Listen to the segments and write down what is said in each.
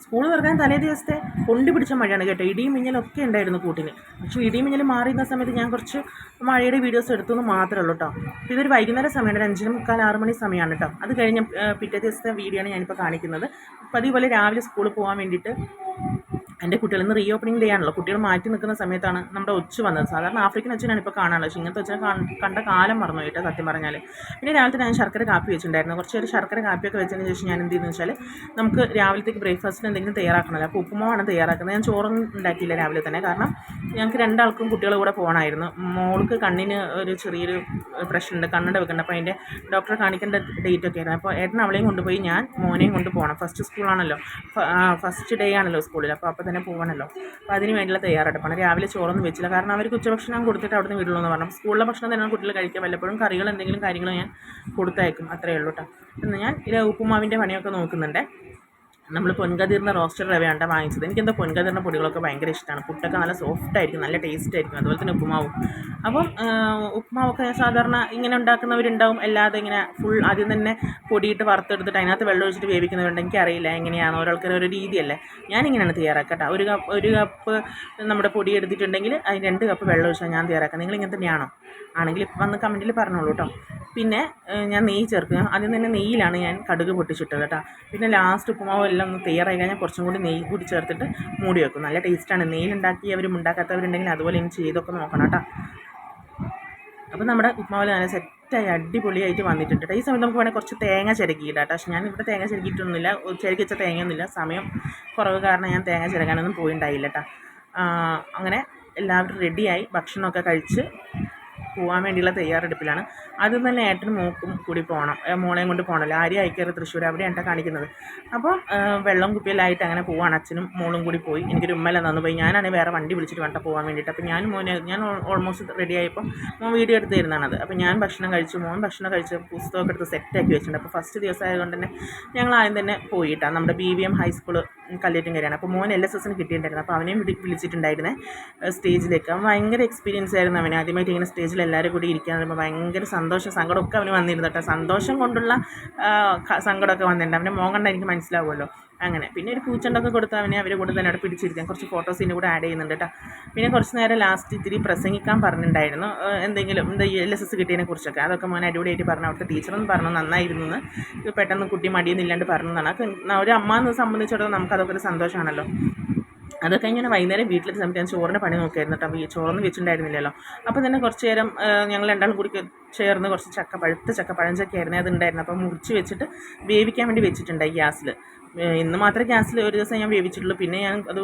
School തുറക്കാൻ തലേ ദിവസത്തെ പിടിച്ച മഴയാണ് കേട്ടോ. ഇടിയും മിന്നലൊക്കെ ഉണ്ടായിരുന്നു കൂട്ടിന്. പക്ഷേ ഇടിയും മിന്നൽ മാറിയിരുന്ന സമയത്ത് ഞാൻ കുറച്ച് മഴയുടെ വീഡിയോസ് എടുത്തെന്ന് മാത്രമേ ഉള്ളൂ കേട്ടോ. ഇതൊരു വൈകുന്നേര സമയമാണ്, ഒരു 5:45 6 മണി സമയമാണ് കേട്ടോ. അത് കഴിഞ്ഞ് പിറ്റേ ദിവസത്തെ വീഡിയോ ആണ് ഞാനിപ്പോൾ കാണിക്കുന്നത്. അപ്പോൾ അതുപോലെ രാവിലെ സ്കൂളിൽ പോകാൻ വേണ്ടിയിട്ട് എൻ്റെ കുട്ടികൾ ഇന്ന് റീ ഓപ്പണിംഗ് ഡേ ആണല്ലോ. കുട്ടികൾ മാറ്റി നിൽക്കുന്ന സമയത്താണ് നമ്മുടെ ഒച്ച് വന്നത്. സാധാരണ ആഫ്രിക്കൻ ഒച്ചിനാണ് ഇപ്പോൾ കാണാനുള്ളത്. പക്ഷേ ഇങ്ങനത്തെ ഒച്ചിനെ കണ്ട കാലം മറന്നു കേട്ടോ സത്യം പറഞ്ഞാൽ. പിന്നെ രാവിലത്തെ ഞാൻ ശർക്കര കാപ്പി വെച്ചിട്ടുണ്ടായിരുന്നു. കുറച്ചൊരു ശർക്കര കാപ്പിയൊക്കെ വെച്ചതിന് ശേഷം ഞാൻ എന്ത് ചെയ്യുന്നത് വെച്ചാൽ നമുക്ക് രാവിലത്തേക്ക് ബ്രേക്ക്ഫാസ്റ്റിന് എന്തെങ്കിലും തയ്യാറാക്കണമല്ലോ. അപ്പോൾ ഉപ്പുമാവാണ് തയ്യാറാക്കുന്നത്. ഞാൻ ചോറൊന്നും ഉണ്ടാക്കിയില്ല രാവിലെ തന്നെ, കാരണം ഞങ്ങൾക്ക് രണ്ടാൾക്കും കുട്ടികളെ കൂടെ പോകണമായിരുന്നു. മോൾക്ക് കണ്ണിന് ഒരു ചെറിയൊരു പ്രശ്നമുണ്ട്, കണ്ണട വെക്കുന്നുണ്ട്. അപ്പോൾ അതിൻ്റെ ഡോക്ടറെ കാണിക്കേണ്ട ഡേറ്റ് ഒക്കെ ആയിരുന്നു. അപ്പോൾ ഏട്ടൻ അവളെയും കൊണ്ടുപോയി, ഞാൻ മോനെയും കൊണ്ട് പോകണം. ഫസ്റ്റ് സ്കൂളാണല്ലോ, ഫസ്റ്റ് ഡേ ആണല്ലോ സ്കൂളിൽ. അപ്പോൾ തന്നെ പോകണമല്ലോ. അപ്പോൾ അതിന് വേണ്ടിയുള്ള തയ്യാറെടുപ്പാണ്. രാവിലെ ചോറൊന്നും വെച്ചില്ല, കാരണം അവർക്ക് ഉച്ചഭക്ഷണം കൊടുത്തിട്ട് അവിടെ നിന്ന് വിടുള്ളൂ എന്ന് പറഞ്ഞു. സ്കൂളിലെ ഭക്ഷണം തന്നെയാണ് കുട്ടികൾ കഴിക്കുക. വല്ലപ്പോഴും കറികൾ എന്തെങ്കിലും കാര്യങ്ങൾ ഞാൻ കൊടുത്തയക്കും, അത്രയേ ഉള്ളൂ കേട്ടോ. എന്ന് ഞാൻ ഉപ്പുമാവിൻ്റെ പണിയൊക്കെ നോക്കുന്നുണ്ട്. നമ്മൾ പൊൻകതിറിൻ്റെ റോസ്റ്റഡ് റവയാണ് വാങ്ങിച്ചത്. എനിക്കെന്താ പൊൻകതിറിൻ്റെ പൊടികളൊക്കെ ഭയങ്കര ഇഷ്ടമാണ്. പുട്ടൊക്കെ നല്ല സോഫ്റ്റ് ആയിരിക്കും, നല്ല ടേസ്റ്റ് ആയിരിക്കും. അതുപോലെ തന്നെ ഉപ്പുമാവും. അപ്പം ഉപ്പുമാവൊക്കെ സാധാരണ ഇങ്ങനെ ഉണ്ടാക്കുന്നവരുണ്ടാവും, അല്ലാതെ ഇങ്ങനെ ഫുൾ ആദ്യം തന്നെ പൊടിയിട്ട് വറുത്തെടുത്തിട്ട് അതിനകത്ത് വെള്ളം ഒഴിച്ചിട്ട് വേവിക്കുന്നവരുണ്ട്. എനിക്കറിയില്ല എങ്ങനെയാണ്, ഓരോരുത്തരും ഒരു രീതിയല്ലേ. ഞാനിങ്ങനെയാണ് തയ്യാറാക്കട്ടോ. ഒരു കപ്പ് നമ്മുടെ പൊടി എടുത്തിട്ടുണ്ടെങ്കിൽ അതിന് 2 കപ്പ് വെള്ളം ഒഴിച്ചാൽ ഞാൻ തയ്യാറാക്കാം. നിങ്ങളിങ്ങനെ തന്നെയാണോ? ആണെങ്കിൽ വന്ന് കമൻറ്റിൽ പറഞ്ഞോളൂ കേട്ടോ. പിന്നെ ഞാൻ നെയ്യ് ചേർക്കുക. ആദ്യം തന്നെ നെയ്യിലാണ് ഞാൻ കടുക് പൊട്ടിച്ചിട്ടത് കേട്ടോ. പിന്നെ ലാസ്റ്റ് ഉപ്പുമാവ് എല്ലാം ഒന്ന് തയ്യാറായി കഴിഞ്ഞാൽ കുറച്ചും കൂടി നെയ്യ് കൂടി ചേർത്തിട്ട് മൂടി വെക്കും. നല്ല ടേസ്റ്റാണ്. നെയ്യിലുണ്ടാക്കിയവരും ഉണ്ടാക്കാത്തവരുണ്ടെങ്കിൽ അതുപോലെ ഇനി ചെയ്തൊക്കെ നോക്കണം കേട്ടോ. അപ്പോൾ നമ്മുടെ ഉപ്പുമാവിൽ നല്ല സെറ്റായി അടിപൊളിയായിട്ട് വന്നിട്ടുണ്ട് കേട്ടോ. ഈ സമയത്ത് നമുക്ക് വേണമെങ്കിൽ കുറച്ച് തേങ്ങ ചിരക്കിയിടാം കേട്ടോ. പക്ഷേ ഞാൻ ഇവിടെ തേങ്ങ ചിരക്കിയിട്ടൊന്നുമില്ല, ചിരക്കി വെച്ച തേങ്ങയൊന്നുമില്ല. സമയം കുറവ് കാരണം ഞാൻ തേങ്ങ ചിരകാനൊന്നും പോയിണ്ടായില്ല കേട്ടോ. അങ്ങനെ എല്ലാവരും റെഡിയായി ഭക്ഷണമൊക്കെ കഴിച്ച് പോകാൻ വേണ്ടിയുള്ള തയ്യാറെടുപ്പിലാണ്. ആദ്യം തന്നെ ഏട്ടനും മോക്കും കൂടി പോകണം, മോളെയും കൊണ്ട് പോകണമല്ലോ. ആര്യ അയക്കറ് തൃശ്ശൂർ, അവിടെയാണ് കാണിക്കുന്നത്. അപ്പോൾ വെള്ളം കുപ്പിയിലായിട്ട് അങ്ങനെ പോവാണ്. അച്ഛനും മോളും കൂടി പോയി. എനിക്കൊരു ഉമ്മല തന്നു പോയി. ഞാനാണെങ്കിൽ വേറെ വണ്ടി വിളിച്ചിട്ട് വേണ്ട പോകാൻ വേണ്ടിയിട്ട്. അപ്പോൾ ഞാൻ ഓൾമോസ്റ്റ് റെഡി ആയപ്പോൾ മോൻ വീഡിയോ എടുത്ത് തരുന്നതാണത്. അപ്പോൾ ഞാൻ ഭക്ഷണം കഴിച്ചു, മോൻ ഭക്ഷണം കഴിച്ച് പുസ്തകമൊക്കെ എടുത്ത് സെറ്റാക്കി വെച്ചിട്ടുണ്ട്. അപ്പോൾ ഫസ്റ്റ് ദിവസം ആയതുകൊണ്ട് തന്നെ ഞങ്ങൾ ആദ്യം തന്നെ പോയിട്ടാണ്. നമ്മുടെ BVM ഹൈസ്കൂൾ കല്ലേറ്റുംകരയാണ്. അപ്പോൾ മോൻ LSSന് കിട്ടിയിട്ടുണ്ടായിരുന്നു. അപ്പോൾ അവനെയും വിളിച്ചിട്ടുണ്ടായിരുന്നേ സ്റ്റേജിലേക്ക്. അവൻ ഭയങ്കര എക്സ്പീരിയൻസ് ആയിരുന്നു. അവന് ആദ്യമായിട്ട് ഇങ്ങനെ സ്റ്റേജിൽ എല്ലാവരും കൂടി ഇരിക്കാൻ പറയുമ്പോൾ ഭയങ്കര സങ്കടമൊക്കെ അവന് വന്നിരുന്നു കേട്ടോ. സന്തോഷം കൊണ്ടുള്ള സങ്കടമൊക്കെ വന്നിട്ടുണ്ട്. അവൻ്റെ മോൻ കണ്ടാൽ എനിക്ക് മനസ്സിലാവുമല്ലോ. അങ്ങനെ പിന്നെ ഒരു പൂച്ചണ്ടൊക്കെ കൊടുത്ത് അവനെ അവരെ കൂടെ തന്നെ അവിടെ പിടിച്ചിരിക്കാൻ കുറച്ച് ഫോട്ടോസിൻ്റെ കൂടെ ആഡ് ചെയ്യുന്നുണ്ട് കേട്ടോ. പിന്നെ കുറച്ച് നേരം ലാസ്റ്റ് ഇത്തിരി പ്രസംഗിക്കാൻ പറഞ്ഞിട്ടുണ്ടായിരുന്നു, എന്തെങ്കിലും LSS കിട്ടിയതിനെ കുറിച്ചൊക്കെ. അതൊക്കെ മോൻ അടിപൊളിയായിട്ട് പറഞ്ഞു. അവിടുത്തെ ടീച്ചറൊന്നും പറഞ്ഞു നന്നായിരുന്നു എന്ന്. പെട്ടെന്ന് കുട്ടി മടിയൊന്നുമില്ലാണ്ട് പറഞ്ഞതാണ്. ഒരു അമ്മ എന്നെ സംബന്ധിച്ചിടത്തോളം നമുക്കതൊക്കെ ഒരു സന്തോഷമാണല്ലോ. അതൊക്കെ ഇങ്ങനെ വൈകുന്നേരം വീട്ടിലെത്തി സമയത്ത് ഞാൻ ചോറിൻ്റെ പണി നോക്കിയായിരുന്നു കേട്ടോ. ചോറൊന്നും വെച്ചിട്ടുണ്ടായിരുന്നില്ലല്ലോ. അപ്പോൾ തന്നെ കുറച്ച് നേരം ഞങ്ങൾ രണ്ടാളും കൂടി ചേർന്ന് കുറച്ച് പഴുത്ത പഴഞ്ചക്കയായിരുന്നു അതുണ്ടായിരുന്നു. അപ്പോൾ മുറിച്ച് വെച്ചിട്ട് വേവിക്കാൻ വേണ്ടി വെച്ചിട്ടുണ്ടായി ഗ്യാസിൽ. ഇന്ന് മാത്രമേ ഗ്യാസിൽ ഒരു ദിവസം ഞാൻ വേവിച്ചിട്ടുള്ളൂ. പിന്നെ ഞാൻ അത്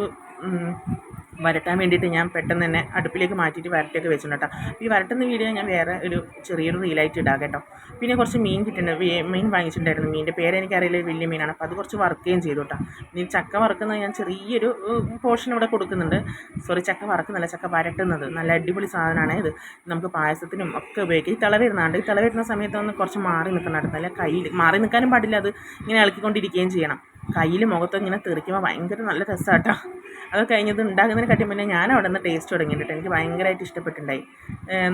വരട്ടാൻ വേണ്ടിയിട്ട് ഞാൻ പെട്ടെന്ന് തന്നെ അടുപ്പിലേക്ക് മാറ്റിയിട്ട് വരട്ടൊക്കെ വെച്ചിട്ടുണ്ട് കേട്ടോ. ഈ വരട്ടുന്ന വീഡിയോ ഞാൻ വേറെ ഒരു ചെറിയൊരു റീലായിട്ട് ഇടാം കേട്ടോ. പിന്നെ കുറച്ച് മീൻ കിട്ടുന്നുണ്ട്, മീൻ വാങ്ങിച്ചിട്ടുണ്ടായിരുന്നു. മീനിൻ്റെ പേര് എനിക്കറിയില്ല, വലിയ മീനാണ്. അപ്പോൾ അത് കുറച്ച് വറുക്കുകയും ചെയ്തു കേട്ടോ. ഇനി ചക്ക വറുക്കുന്നത് ഞാൻ ചെറിയൊരു പോർഷൻ ഇവിടെ കൊടുക്കുന്നുണ്ട്. ചക്ക വറുക്കുന്നല്ല, ചക്ക വരട്ടുന്നത്. നല്ല അടിപൊളി സാധനമാണ് ഇത്. നമുക്ക് പായസത്തിനും ഒക്കെ ഉപയോഗിക്കാം. ഈ തിള വരുന്ന സമയത്തൊന്ന് കുറച്ച് മാറി നിൽക്കണം. നല്ല കയ്യിൽ മാറി നിൽക്കാനും പാടില്ല, അത് ഇങ്ങനെ ഇളക്കിക്കൊണ്ടിരിക്കുകയും ചെയ്യണം. കയ്യിൽ മുഖത്ത് ഇങ്ങനെ തെറിക്കുമ്പോൾ ഭയങ്കര നല്ല രസമാട്ടോ. അത് കഴിഞ്ഞത് ഉണ്ടാക്കുന്നതിന് കാട്ടി മുന്നേ ഞാൻ അവിടെ നിന്ന് ടേസ്റ്റ് തുടങ്ങിയിട്ടുണ്ട്. എനിക്ക് ഭയങ്കരമായിട്ട് ഇഷ്ടപ്പെട്ടിട്ടുണ്ടായി.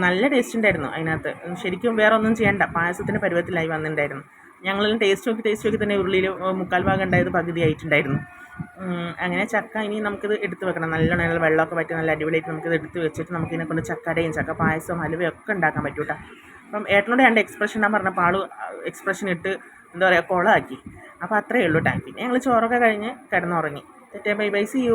നല്ല ടേസ്റ്റ് ഉണ്ടായിരുന്നു അതിനകത്ത്. ശരിക്കും വേറെ ഒന്നും ചെയ്യണ്ട, പായസത്തിൻ്റെ പരുവത്തിലായി വന്നിട്ടുണ്ടായിരുന്നു. ഞങ്ങളെല്ലാം ടേസ്റ്റ് നോക്കി തന്നെ ഉരുളിയിൽ 1/4 ഭാഗം ഉണ്ടായത് പകുതി ആയിട്ടുണ്ടായിരുന്നു. അങ്ങനെ ചക്ക ഇനി നമുക്കിത് എടുത്ത് വെക്കണം. നല്ലോണം വെള്ളമൊക്കെ പറ്റി നല്ല അടിപൊളിയായിട്ട് നമുക്കിത് എടുത്ത് വെച്ചിട്ട് നമുക്കിതിനെ കൊണ്ട് ചക്കടയും ചക്ക പായസവും ഹലുവയും ഒക്കെ ഉണ്ടാക്കാൻ പറ്റും കേട്ടോ. അപ്പം ഏട്ടനോട് രണ്ട് എക്സ്പ്രഷൻ ഞാൻ പറഞ്ഞപ്പോൾ ആൾ എക്സ്പ്രഷൻ ഇട്ട് എന്താ പറയുക, കുളമാക്കി. അപ്പോൾ അത്രയേ ഉള്ളൂ കേട്ടോ. പിന്നെ ഞങ്ങൾ ചോറൊക്കെ കഴിഞ്ഞ് കിടന്നുറങ്ങി. Bye bye, see U.